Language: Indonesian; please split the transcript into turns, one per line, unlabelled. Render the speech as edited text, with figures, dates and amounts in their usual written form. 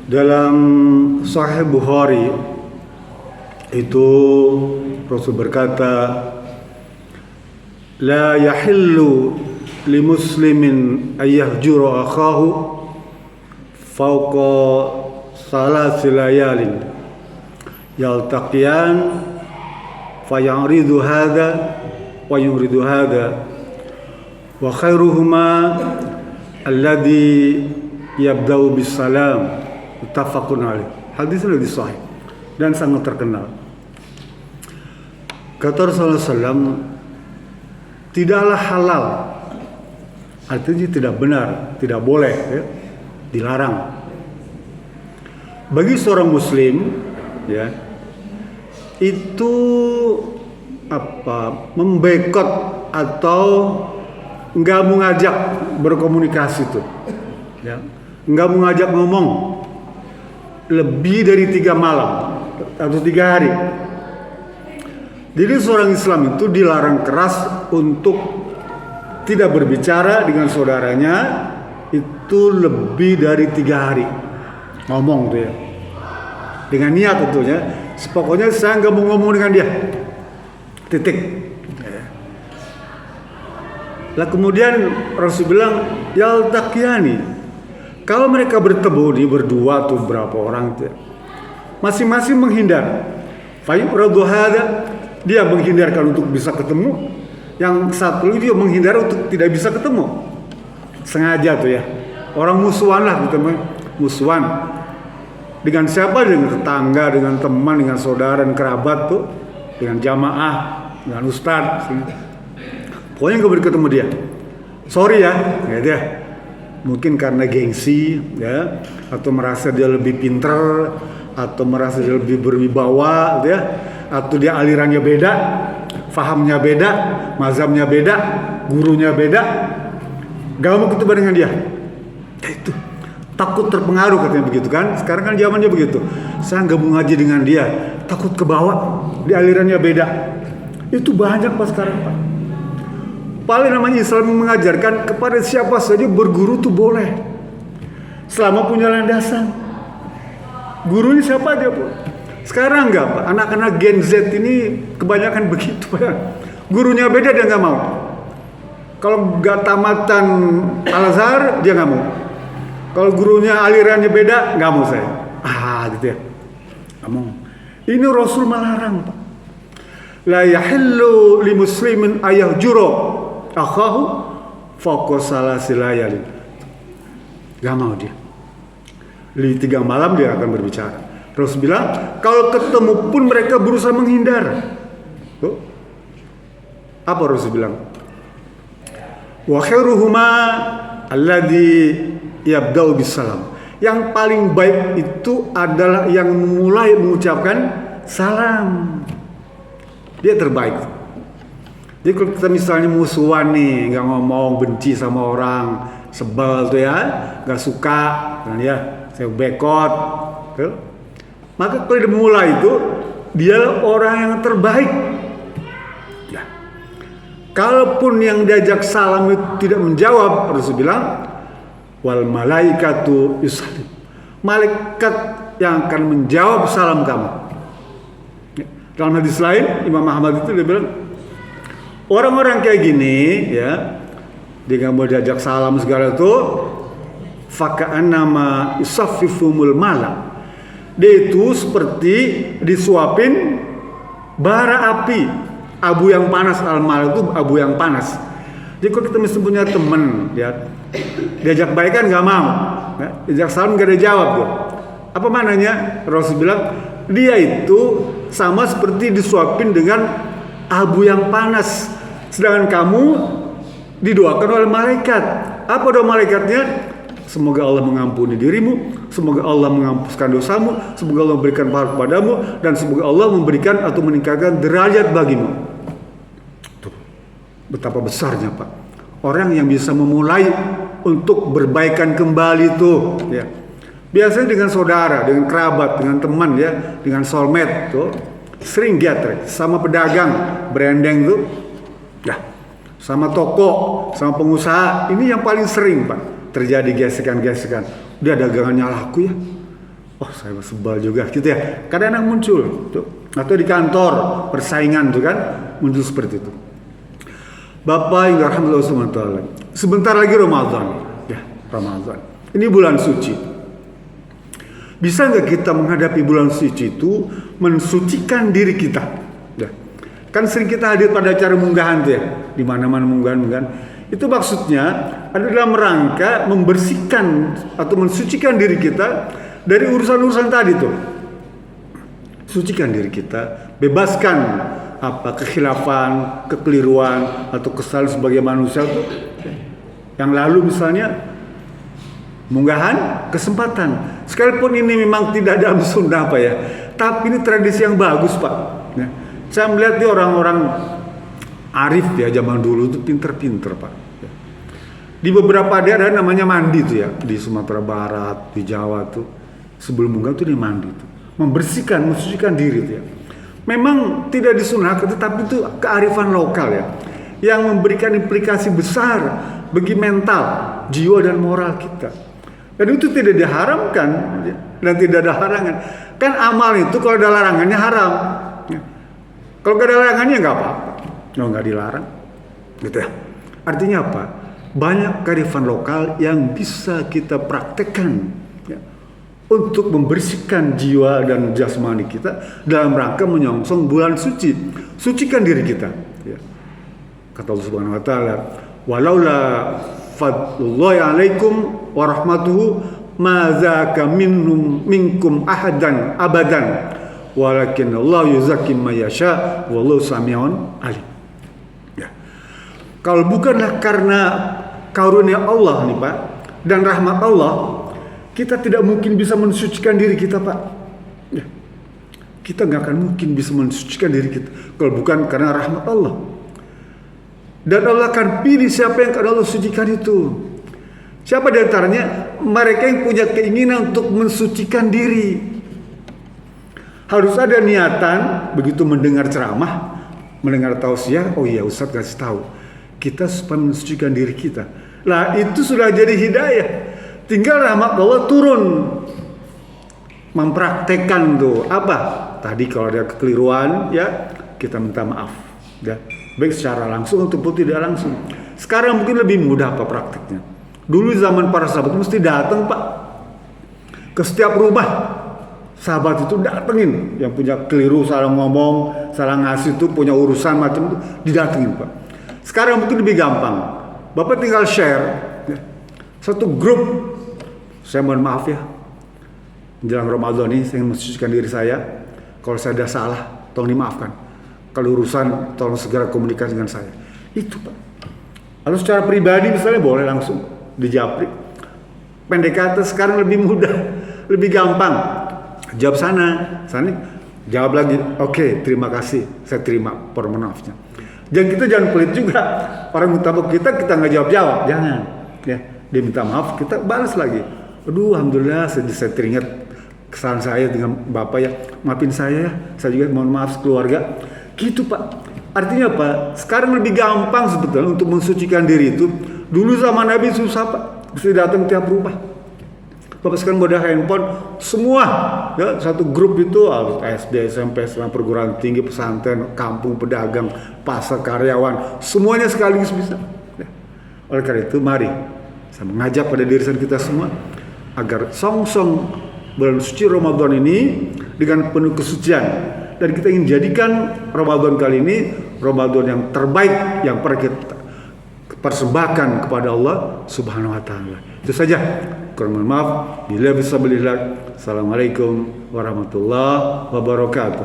Dalam Sahih Bukhari itu Rasul berkata, la yahillu li muslimin ayyahjura akhahu fawqa salasi layalin yaltaqiyan fayuridu hadha wa yuridu hadha wa khairuhuma alladhi yabda'u bis salam. Muttafaqun alaih. Hadis ini sahih dan sangat terkenal. Kata Rasulullah SAW, tidaklah halal, artinya tidak benar, tidak boleh, ya, dilarang bagi seorang muslim, ya, itu membekot atau nggak mengajak berkomunikasi tuh, ya, nggak mengajak ngomong lebih dari 3 malam atau 3 hari. Jadi seorang Islam itu dilarang keras untuk tidak berbicara dengan saudaranya itu lebih dari 3 hari. Ngomong tuh ya, dengan niat tentunya. Pokoknya saya nggak mau ngomong dengan dia. Titik. Lah kemudian Rasul bilang yaltaqiyani. Kalau mereka bertemu nih berdua tuh berapa orang tuh, masing-masing menghindar. Fayuradu hada, dia menghindarkan untuk bisa ketemu. Yang satu itu menghindar untuk tidak bisa ketemu. Sengaja tuh ya. Orang musuhan lah ketemu, musuhan. Dengan siapa? Dengan tetangga, dengan teman, dengan saudara dan kerabat tuh, dengan jamaah, dengan ustadz. Pokoknya nggak boleh ketemu dia. Sorry ya, gitu ya. Mungkin karena gengsi, ya, atau merasa dia lebih pintar, atau merasa dia lebih berwibawa, gitu ya, atau dia alirannya beda, fahamnya beda, mazhabnya beda, gurunya beda, gak mau ketemu dengan dia. Itu takut terpengaruh katanya begitu kan? Sekarang kan zamannya begitu. Saya nggak mau ngaji dengan dia, takut kebawa, dia alirannya beda. Itu banyak pas sekarang Pak. Paling namanya Islam mengajarkan kepada siapa saja berguru tuh boleh, selama punya landasan. Gurunya siapa aja Pak. Sekarang enggak Pak, anak-anak Gen Z ini kebanyakan begitu Pak. Gurunya beda dia nggak mau. Kalau nggak tamatan Al-Azhar dia nggak mau. Kalau gurunya alirannya beda nggak mau saya. Gitu ya. Nggak mau. Ini Rasul melarang Pak. La yahillu li muslimin ayahjura akhahu fawqa salasi layalin. Gak mau dia. Di 3 malam dia akan berbicara. Terus bilang, kalau ketemu pun mereka berusaha menghindar. Tuh. Apa Rasul bilang? Wa khairuhuma alladhi yabda'u bisalam. Yang paling baik itu adalah yang mulai mengucapkan salam. Dia terbaik. Jadi kalau kita misalnya musuhan nih, nggak ngomong, benci sama orang, sebel tuh ya, nggak suka, kan ya, saya bekot, tuh. Maka kalau dia mulai itu, dialah orang yang terbaik. Ya. Kalaupun yang diajak salam itu tidak menjawab, Rasul bilang, wal malaikatu yusallim. Malaikat yang akan menjawab salam kamu. Dalam hadis lain, Imam Ahmad itu dia bilang, orang-orang kayak gini, ya, dia nggak mau diajak salam segala itu, faka'annama yusaffifumul mala. Dia itu seperti disuapin bara api, abu yang panas. Al-mal itu abu yang panas. Jadi kalau kita mesti punya teman, ya, diajak baikan nggak mau, ya, diajak salam nggak ada jawab tuh. Apa mananya? Rasul bilang dia itu sama seperti disuapin dengan abu yang panas. Sedangkan kamu didoakan oleh malaikat. Apa doa malaikatnya? Semoga Allah mengampuni dirimu, semoga Allah menghapuskan dosamu, semoga Allah memberikan pahala kepadamu, dan semoga Allah memberikan atau meningkatkan derajat bagimu. Tuh, betapa besarnya Pak. Orang yang bisa memulai untuk berbaikan kembali tuh, ya. Biasanya dengan saudara, dengan kerabat, dengan teman, ya, dengan soulmate tuh. Sering gathering sama pedagang, branding tuh, ya, sama toko, sama pengusaha. Ini yang paling sering Pak terjadi gesekan-gesekan. Dia dagangannya laku ya, oh saya sebal juga gitu ya. Kadang-kadang muncul tuh. Atau di kantor persaingan tuh kan muncul seperti itu. Bapak yang rahmatullah SWT, sebentar lagi Ramadan ya, Ramadan ini bulan suci. Bisa nggak kita menghadapi bulan suci itu mensucikan diri kita ya. Kan sering kita hadir pada acara munggahan tuh ya, di mana-mana munggahan. Itu maksudnya adalah rangka membersihkan atau mensucikan diri kita dari urusan-urusan tadi tuh. Sucikan diri kita, bebaskan kekhilafan, kekeliruan atau kesalahan sebagai manusia tuh. Yang lalu misalnya munggahan kesempatan. Sekalipun ini memang tidak dalam sunnah Pak ya, tapi ini tradisi yang bagus Pak. Ya. Saya melihat nih orang-orang arif ya zaman dulu itu pinter-pinter Pak. Ya. Di beberapa daerah namanya mandi tuh ya, di Sumatera Barat, di Jawa tuh sebelum munggahan tuh dia mandi tuh. Membersihkan, mensucikan diri itu ya. Memang tidak disunahkan, tetapi itu kearifan lokal ya, yang memberikan implikasi besar bagi mental, jiwa dan moral kita. Dan itu tidak diharamkan dan tidak ada larangan. Kan amal itu kalau ada larangannya haram. Ya. Kalau nggak ada larangannya nggak apa-apa, nggak dilarang, gitu ya. Artinya apa? Banyak kearifan lokal yang bisa kita praktekkan. Ya, untuk membersihkan jiwa dan jasmani kita dalam rangka menyongsong bulan suci. Sucikan diri kita ya. Kata Allah Subhanahu wa taala, walaula fadlullahi alaikum wa rahmatuhu ma zaka minkum ahadan abadan walakin Allah yuzakki may yasha wallahu samiun alim. Ya. Kalau bukanlah karena karunia Allah nih Pak dan rahmat Allah, kita tidak mungkin bisa mensucikan diri kita Pak ya. Kita gak akan mungkin bisa mensucikan diri kita kalau bukan karena rahmat Allah. Dan Allah akan pilih siapa yang akan Allah sucikan itu. Siapa di antaranya? Mereka yang punya keinginan untuk mensucikan diri. Harus ada niatan begitu mendengar ceramah, mendengar tausiah, oh iya Ustaz kasih tahu kita supaya mensucikan diri kita. Lah itu sudah jadi hidayah. Tinggal rahmat Allah turun mempraktekkan tuh apa tadi kalau ada kekeliruan ya kita minta maaf ya, baik secara langsung ataupun tidak langsung. Sekarang mungkin lebih mudah Pak praktiknya. Dulu zaman para sahabat mesti datang Pak ke setiap rumah, sahabat itu datengin yang punya keliru, salah ngomong, salah ngasih tuh, punya urusan macam itu didatengin Pak. Sekarang mungkin lebih gampang, Bapak tinggal share ya, satu grup. Saya mohon maaf ya, menjelang Ramadan ini saya mensucikan diri saya. Kalau saya ada salah, tolong dimaafkan. Kalau urusan, tolong segera komunikasi dengan saya. Itu Pak. Lalu secara pribadi misalnya boleh langsung dijapri. PDKT sekarang lebih mudah, lebih gampang. Jawab sana, jawab lagi. Oke, terima kasih, saya terima permohonan maafnya. Dan kita jangan pelit juga. Orang minta maaf kita nggak jawab, jangan. Ya, dia minta maaf, kita balas lagi. Aduh, alhamdulillah saya teringat kesalahan saya dengan Bapak ya. Maafin saya juga mohon maaf keluarga. Gitu Pak. Artinya apa? Sekarang lebih gampang sebetulnya untuk mensucikan diri itu. Dulu zaman Nabi susah Pak. Mesti datang tiap rumah. Bapak sekarang udah handphone, semua ya, satu grup itu SD, SMP, SMA, perguruan tinggi, pesantren, kampung, pedagang, pasar, karyawan, semuanya sekaligus bisa. Ya. Oleh karena itu mari saya mengajak pada diri kita semua agar songsong bulan suci Ramadan ini dengan penuh kesucian, dan kita ingin jadikan Ramadan kali ini Ramadan yang terbaik yang pernah kita persembahkan kepada Allah Subhanahu wa taala. Itu saja. Kurang maaf. Bila bisa belilah. Assalamualaikum warahmatullahi wabarakatuh.